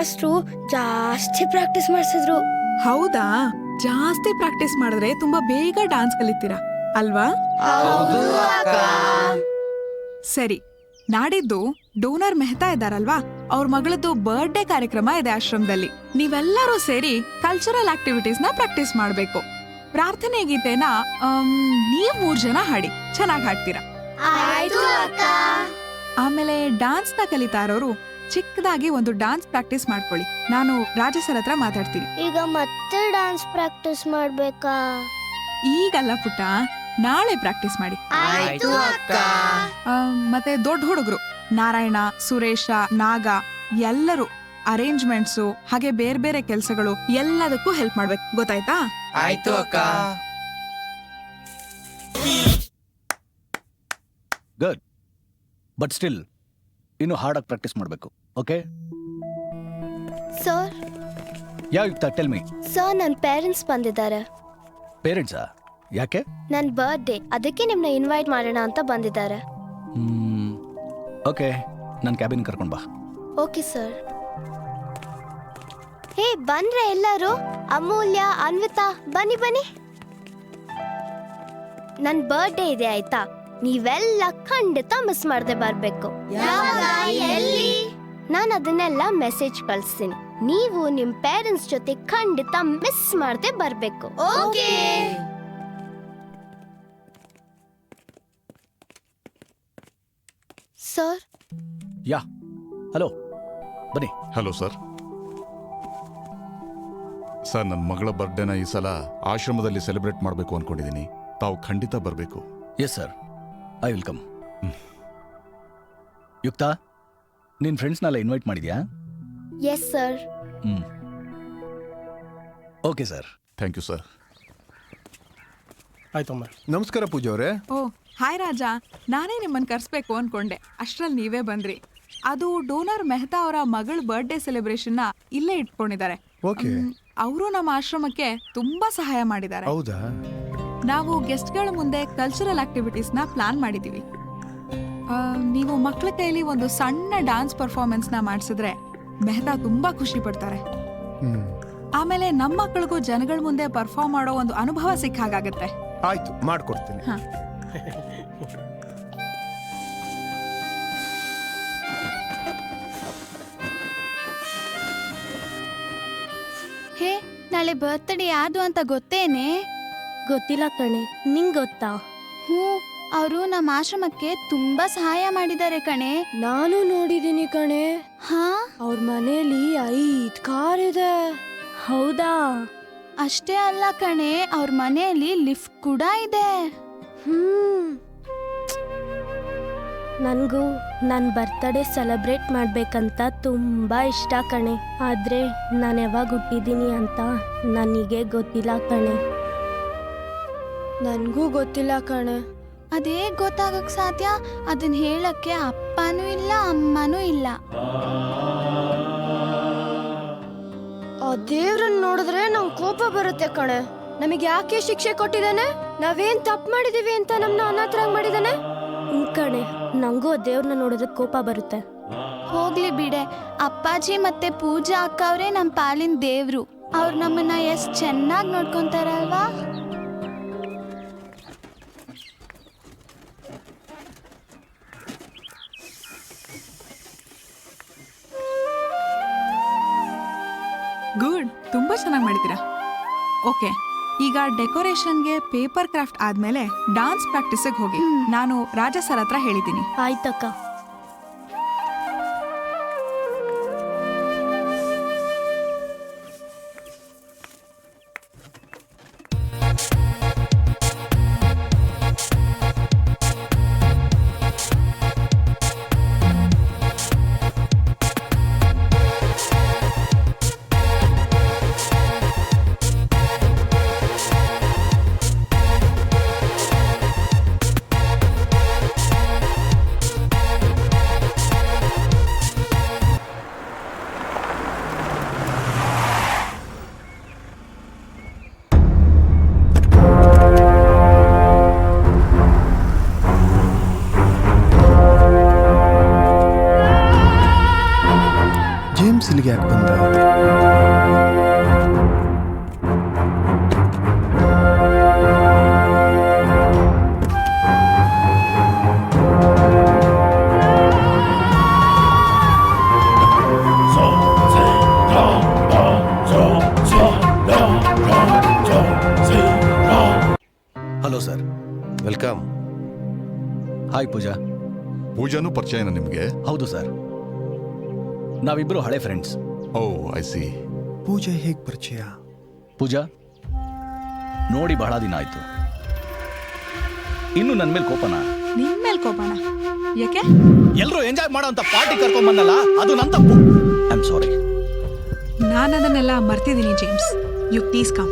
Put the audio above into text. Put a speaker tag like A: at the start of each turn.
A: ಅಷ್ಟು ಜಾಸ್ತಿ ಪ್ರಾಕ್ಟೀಸ್ ಮಾಡಿಸಿದ್ರು.
B: ಹೌದಾ? ಜಾಸ್ತಿ ಪ್ರಾಕ್ಟೀಸ್ ಮಾಡಿದ್ರೆ ತುಂಬಾ ಬೇಗ ಡಾನ್ಸ್ ಕಲಿತೀರಾ ಅಲ್ವಾ? ಸರಿ, ನಾಡಿದ್ದು ಡೋನರ್ ಮೆಹ್ತಾ ಇದ್ದಾರಲ್ವಾ, ಅವ್ರ ಮಗಳದ್ದು ಬರ್ಡೇ ಕಾರ್ಯಕ್ರಮ ಇದೆ ಆಶ್ರಮದಲ್ಲಿ. ನೀವೆಲ್ಲರೂ ಸೇರಿ ಕಲ್ಚರಲ್ ಆಕ್ಟಿವಿಟೀಸ್ ನ ಪ್ರಾಕ್ಟೀಸ್ ಮಾಡ್ಬೇಕು. ಪ್ರಾರ್ಥನೆ ಗೀತೆನ ನೀವ್ 3 ಜನ ಹಾಡಿ, ಚೆನ್ನಾಗಿ ಹಾಡ್ತೀರಾ. ಆಮೇಲೆ ಡಾನ್ಸ್ ನ ಕಲಿತಾ ಇರೋರು ಚಿಕ್ಕದಾಗಿ ಒಂದು ಡಾನ್ಸ್ ಪ್ರಾಕ್ಟೀಸ್ ಮಾಡ್ಕೊಳ್ಳಿ. ನಾನು ರಾಜಸರ್ ಹತ್ರ ಮಾತಾಡ್ತೀನಿ.
A: ಈಗ ಮತ್ತೆ ಡಾನ್ಸ್ ಪ್ರಾಕ್ಟೀಸ್ ಮಾಡ್ಬೇಕಾ?
B: ಈಗಲ್ಲ ಪುಟ್ಟ, ನಾಳೆ ಪ್ರಾಕ್ಟೀಸ್ ಮಾಡಿ. ಮತ್ತೆ ದೊಡ್ಡ ಹುಡುಗರು ನಾರಾಯಣ, ಸುರೇಶ, ನಾಗ ಎಲ್ಲರೂ ಅರೇಂಜ್ಮೆಂಟ್ಸು ಹಾಗೆ ಬೇರೆ ಬೇರೆ ಕೆಲ್ಸಗಳು ಎಲ್ಲದಕ್ಕೂ ಹೆಲ್ಪ್ ಮಾಡ್ಬೇಕು, ಗೊತ್ತಾಯ್ತಾ?
C: ಆಯ್ತು ಅಕ್ಕ.
D: ಗುಡ್, ಬಟ್ ಸ್ಟಿಲ್ ಇನ್ನು ಹಾರ್ಡಾಗಿ ಪ್ರಾಕ್ಟೀಸ್ ಮಾಡಬೇಕು. Okay
A: sir?
D: Tell me.
A: Sir, ನನ್ನ ಪೇರೆಂಟ್ಸ್ ಬಂದಿದ್ದಾರೆ.
D: ಪೇರೆಂಟ್ಸಾ? ಯಾಕೆ?
A: ನನ್ನ ಬರ್ತ್ಡೇ, ಅದಕ್ಕೆ ನಿಮ್ನ ಇನ್ವೈಟ್ ಮಾಡೋಣ ಅಂತ ಬಂದಿದ್ದಾರೆ.
D: ಓಕೆ, ನನ್ನ ಕ್ಯಾಬಿನ್ ಕರ್ಕೊಂಡು ಬಾ.
A: Okay sir. ಹೇ, ಬಂದ್ರೆ ಎಲ್ಲರೂ? ಅಮೂಲ್ಯ, ಅನ್ವಿತಾ, ಬನ್ನಿ ಬನ್ನಿ. ನನ್ ಬರ್ತ್ಡೇ ಇದೆ ಆಯ್ತಾ? ನೀವೆಲ್ಲ ಖಂಡಿತ ಮಿಸ್ ಮಾಡದೆ ಬರ್ಬೇಕು. ನಾನು ಅದನ್ನೆಲ್ಲ ಮೆಸೇಜ್ ಕಳಿಸ್ತೀನಿ. ನೀವು ನಿಮ್ ಪೇರೆಂಟ್ಸ್ ಜೊತೆ ಖಂಡಿತ ಮಿಸ್ ಮಾಡದೆ ಬರ್ಬೇಕು. ಸರ್?
D: ಯಾ, ಹಲೋ, ಬನ್ನಿ.
E: Hello sir. ಸರ್, ನನ್ನ ಮಗಳ ಬರ್ಡೇನ ಈ ಸಲ ಆಶ್ರಮದಲ್ಲಿ ಸೆಲೆಬ್ರೇಟ್ ಮಾಡಬೇಕು ಅನ್ಕೊಂಡಿದ್ದೀನಿ. ತಾವು ಖಂಡಿತ ಬರಬೇಕು.
D: Yes sir, I will come. Yukta, ನಿನ್ನ ಫ್ರೆಂಡ್ಸ್ನೆಲ್ಲ ಇನ್ವೈಟ್ ಮಾಡಿದ್ಯಾ?
A: Yes sir.
D: Okay sir.
E: Thank you sir.
F: ಆಯ್ತಮ್ಮ. ನಮಸ್ಕಾರ ಪೂಜಾ ಅವರೇ.
B: ಓ ಹಾಯ್ ರಾಜ, ನಾನೇ ನಿಮ್ಮನ್ನು ಕರ್ಸ್ಬೇಕು ಅನ್ಕೊಂಡೆ, ಅಷ್ಟ್ರಲ್ಲಿ ನೀವೇ ಬಂದ್ರಿ. ಅದು ಡೋನರ್ ಮೆಹ್ತಾ ಅವರ ಮಗಳ ಬರ್ಡೇ ಸೆಲೆಬ್ರೇಷನ್ನ ಇಲ್ಲೇ ಇಟ್ಕೊಂಡಿದ್ದಾರೆ.
F: ಓಕೆ.
B: ಅವರು ನಮ್ಮ ಆಶ್ರಮಕ್ಕೆ ತುಂಬಾ ಸಹಾಯ ಮಾಡಿದ್ದಾರೆ.
F: ಹೌದಾ?
B: ನಾವು ಗೆಸ್ಟ್ಗಳ ಮುಂದೆ ಕಲ್ಚರಲ್ ಆಕ್ಟಿವಿಟೀಸ್ ನ ಪ್ಲಾನ್ ಮಾಡಿದೀವಿ. ನೀವು ಮಕ್ಕಳ ಕೈಲಿ ಒಂದು ಸಣ್ಣ ಡಾನ್ಸ್ ಪರ್ಫಾರ್ಮೆನ್ಸ್ ನ ಮಾಡಿಸಿದ್ರೆ ಮೆಹ್ತಾ ತುಂಬಾ ಖುಷಿ ಪಡ್ತಾರೆ. ಆಮೇಲೆ ನಮ್ಮ ಮಕ್ಕಳಿಗೂ ಜನಗಳ ಮುಂದೆ ಪರ್ಫಾರ್ಮ್ ಮಾಡೋ ಒಂದು ಅನುಭವ ಸಿಕ್ಕಾಗತ್ತೆ.
F: ಆಯ್ತು, ಮಾಡ್ಕೊಡ್ತೀನಿ.
G: ಹೇ, ನಾಳೆ ಬರ್ತ್ಡೇ ಯಾರ್ದು ಅಂತ ಗೊತ್ತೇನೆ?
A: ಗೊತ್ತಿಲ್ಲ ಕಣೆ, ನಿಂಗ್ ಗೊತ್ತಾ?
G: ಹ್ಞೂ, ಅವರು ನಮ್ಮ ಆಶ್ರಮಕ್ಕೆ ತುಂಬಾ ಸಹಾಯ ಮಾಡಿದ್ದಾರೆ ಕಣೆ.
A: ನಾನು ನೋಡಿದೀನಿ ಕಣೆ.
G: ಹಾ?
A: ಅವ್ರ ಮನೇಲಿ 5 ಕಾರ್ ಇದೆ.
G: ಹೌದಾ? ಅಷ್ಟೇ ಅಲ್ಲ ಕಣೆ, ಅವ್ರ ಮನೆಯಲ್ಲಿ ಲಿಫ್ಟ್ ಕೂಡ ಇದೆ.
A: ನನಗೂ ನನ್ನ ಬರ್ತ್ಡೇ ಸೆಲೆಬ್ರೇಟ್ ಮಾಡ್ಬೇಕಂತ ತುಂಬಾ ಇಷ್ಟ ಕಣೆ. ಆದ್ರೆ ನಾನು ಯಾವಾಗ ಹುಟ್ಟಿದ್ದೀನಿ ಅಂತ ನನಗೆ ಗೊತ್ತಿಲ್ಲ ಕಣೆ. ನನಗೂ ಗೊತ್ತಿಲ್ಲ ಕಣೆ.
G: ಅದೇ ಗೊತ್ತಾಗಕ್ ಸಾಧ್ಯ? ಅದನ್ನ ಹೇಳಕ್ಕೆ ಅಪ್ಪನೂ ಇಲ್ಲ, ಅಮ್ಮನೂ ಇಲ್ಲ.
A: ಆ ದೇವ್ರನ್ನ ನೋಡಿದ್ರೆ ನಂಗೆ ಕೋಪ ಬರುತ್ತೆ ಕಣೆ. ನಮಗೆ ಯಾಕೆ ಶಿಕ್ಷೆ ಕೊಟ್ಟಿದ್ದಾನೆ? ನಾವೇನ್ ತಪ್ಪು ಮಾಡಿದೀವಿ ಅಂತ ನಮ್ನ ಅನಾಥರಾಗಿ ಮಾಡಿದಾನೆ? ಕಣೆ, ನಂಗೂ ಆ ದೇವ್ರನ್ನ ನೋಡಿದ್ರೆ ಕೋಪ ಬರುತ್ತೆ.
G: ಹೋಗ್ಲಿ ಬಿಡೆ, ಅಪ್ಪಾಜಿ ಮತ್ತೆ ಪೂಜಾ ಅಕ್ಕ ಅವರೇ ನಮ್ಮ ಪಾಲಿನ ದೇವ್ರು. ಅವ್ರು ನಮ್ಮನ್ನ ಎಷ್ಟು ಚೆನ್ನಾಗಿ ನೋಡ್ಕೊಂತಾರಲ್ವಾ?
B: ಗುಡ್, ತುಂಬಾ ಚೆನ್ನಾಗಿ ಮಾಡಿದ್ದೀರಾ. ಓಕೆ, ಈಗ ಡೆಕೋರೇಷನ್ಗೆ ಪೇಪರ್ ಕ್ರಾಫ್ಟ್ ಆದ್ಮೇಲೆ ಡಾನ್ಸ್ ಪ್ರಾಕ್ಟೀಸಿಗೆ ಹೋಗಿ. ನಾನು ರಾಜ ಸರ್ ಹತ್ರ ಹೇಳಿದ್ದೀನಿ.
A: ಆಯ್ತಕ್ಕ.
D: Hello sir.
F: Welcome.
D: Hi Pooja.
E: ಪೂಜಾನೂ ಪರಿಚಯನ ನಿಮಗೆ?
D: ಹೌದು ಸರ್, ನಾವಿಬ್ರು ಹಳೆ ಫ್ರೆಂಡ್ಸ್.
E: O I C.
F: ಪೂಜೆ ಹೇಗ್ ಪರಿಚಯ?
D: ಪೂಜಾ ನೋಡಿ ಬಹಳ ದಿನ ಆಯ್ತು. ಇನ್ನು ನನ್ನ ಮೇಲೆ ಕೋಪನ?
B: ನಿನ್ ಮೇಲ್ ಕೋಪನ? ಯಾಕೆ?
D: ಎಲ್ಲರೂ ಎಂಜಾಯ್ ಮಾಡೋ ಅಂತ ಪಾರ್ಟಿ ಕರ್ಕೊಂಡ್ ಬಂದಲ್ಲ, ಅದು ನನ್ನ ತಪ್ಪು. I am sorry.
B: ನಾನು ಅದನ್ನೆಲ್ಲ ಮರ್ತಿದ್ದೀನಿ ಜೇಮ್ಸ್. You please come.